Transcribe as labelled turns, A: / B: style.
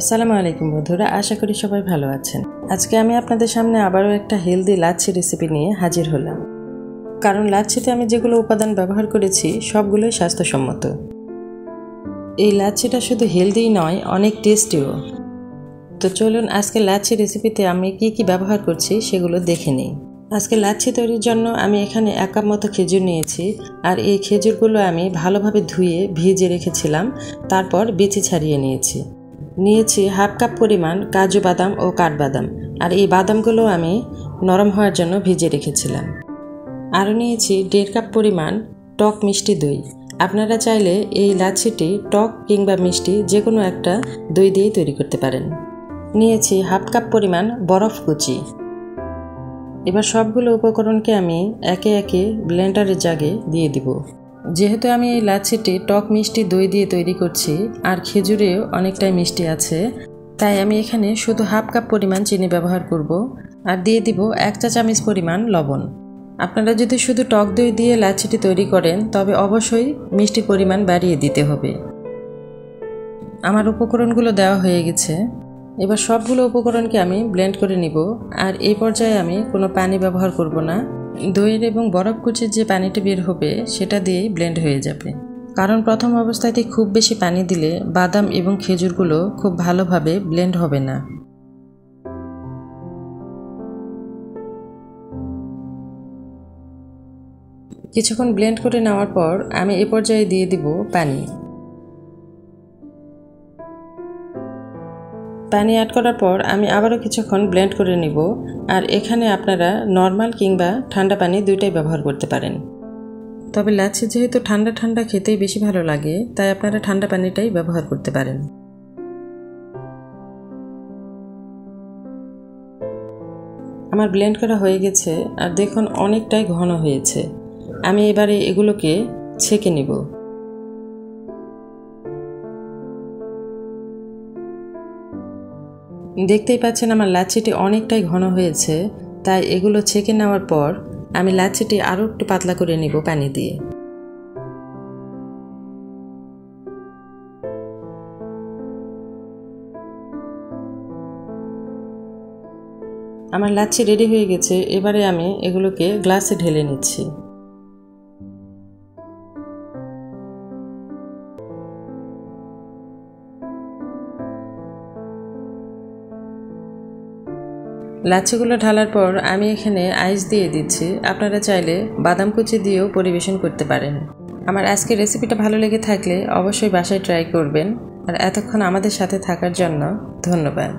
A: আসসালামু আলাইকুম বন্ধুরা, আশা করি সবাই ভালো আছেন। আজকে আমি আপনাদের সামনে আবারও একটা হেলদি লাচ্ছি রেসিপি নিয়ে হাজির হলাম। কারণ লাচ্ছিতে আমি যেগুলো উপাদান ব্যবহার করেছি সবগুলোই স্বাস্থ্যসম্মত। এই লাচ্ছিটা শুধু হেলদিই নয়, অনেক টেস্টিও। তো চলুন আজকে লাচ্ছি রেসিপিতে আমি কি ব্যবহার করছি সেগুলো দেখে নিই। আজকে লাচ্ছি তৈরির জন্য আমি এখানে 1 কাপ মতো খেজুর নিয়েছি। আর এই খেজুরগুলো আমি ভালোভাবে ধুয়ে ভিজিয়ে রেখেছিলাম, তারপর বিচি ছাড়িয়ে নিয়েছি। নিয়েছি 1/2 কাপ পরিমাণ কাজু বাদাম ও কাঠবাদাম, আর এই বাদামগুলো আমি নরম হওয়ার জন্য ভিজিয়ে রেখেছিলাম। আরও নিয়েছি 1.5 কাপ পরিমাণ টক মিষ্টি দই। আপনারা চাইলে এই লাচ্ছিটি টক কিংবা মিষ্টি যে কোনো একটা দই দিয়েই তৈরি করতে পারেন। নিয়েছি 1/2 কাপ পরিমাণ বরফ কুচি। এবার সবগুলো উপকরণকে আমি একে একে ব্লেন্ডারের জাগে দিয়ে দিব। যেহেতু আমি এই লাচ্ছিটি টক মিষ্টি দই দিয়ে তৈরি করছি আর খেজুরেও অনেকটাই মিষ্টি আছে, তাই আমি এখানে শুধু 1/2 কাপ পরিমাণ চিনি ব্যবহার করব আর দিয়ে দিব 1 চা চামচ পরিমাণ লবণ। আপনারা যদি শুধু টক দই দিয়ে লাচ্ছিটি তৈরি করেন তবে অবশ্যই মিষ্টির পরিমাণ বাড়িয়ে দিতে হবে। আমার উপকরণগুলো দেওয়া হয়ে গেছে। এবার সবগুলো উপকরণকে আমি ব্লেন্ড করে নিব। আর এই পর্যায়ে আমি কোনো পানি ব্যবহার করব না। দইয়ের এবং বরফ কুচির যে পানিটা বের হবে সেটা দিয়েই ব্লেন্ড হয়ে যাবে। কারণ প্রথম অবস্থাতে খুব বেশি পানি দিলে বাদাম এবং খেজুরগুলো খুব ভালোভাবে ব্লেন্ড হবে না। কিছুক্ষণ ব্লেন্ড করে নেওয়ার পর আমি এই পর্যায়ে দিয়ে দিব পানি। পানি অ্যাড করার পর আমি আবারও কিছুক্ষণ ব্লেন্ড করে নিব। আর এখানে আপনারা নর্মাল কিংবা ঠান্ডা পানি দুইটাই ব্যবহার করতে পারেন। তবে লাচ্ছি যেহেতু ঠান্ডা ঠান্ডা খেতেই বেশি ভালো লাগে, তাই আপনারা ঠান্ডা পানিটাই ব্যবহার করতে পারেন। আমার ব্লেন্ড করা হয়ে গেছে আর দেখুন অনেকটাই ঘন হয়েছে। আমি এবারে এগুলোকে ছেঁকে নিব। দেখতেই পাচ্ছেন আমার লাচ্ছিটি অনেকটাই ঘন হয়েছে, তাই এগুলো ছেঁকে নেওয়ার পর আমি লাচ্ছিটি আরও একটু পাতলা করে নিব পানি দিয়ে। আমার লাচ্ছি রেডি হয়ে গেছে। এবারে আমি এগুলোকে গ্লাসে ঢেলে নিচ্ছি। লাচ্ছিগুলো ঢালার পর আমি এখানে আইস দিয়ে দিচ্ছি। আপনারা চাইলে বাদাম কুচি দিয়েও পরিবেশন করতে পারেন। আমার আজকের রেসিপিটা ভালো লেগে থাকলে অবশ্যই বাসায় ট্রাই করবেন। আর এতক্ষণ আমাদের সাথে থাকার জন্য ধন্যবাদ।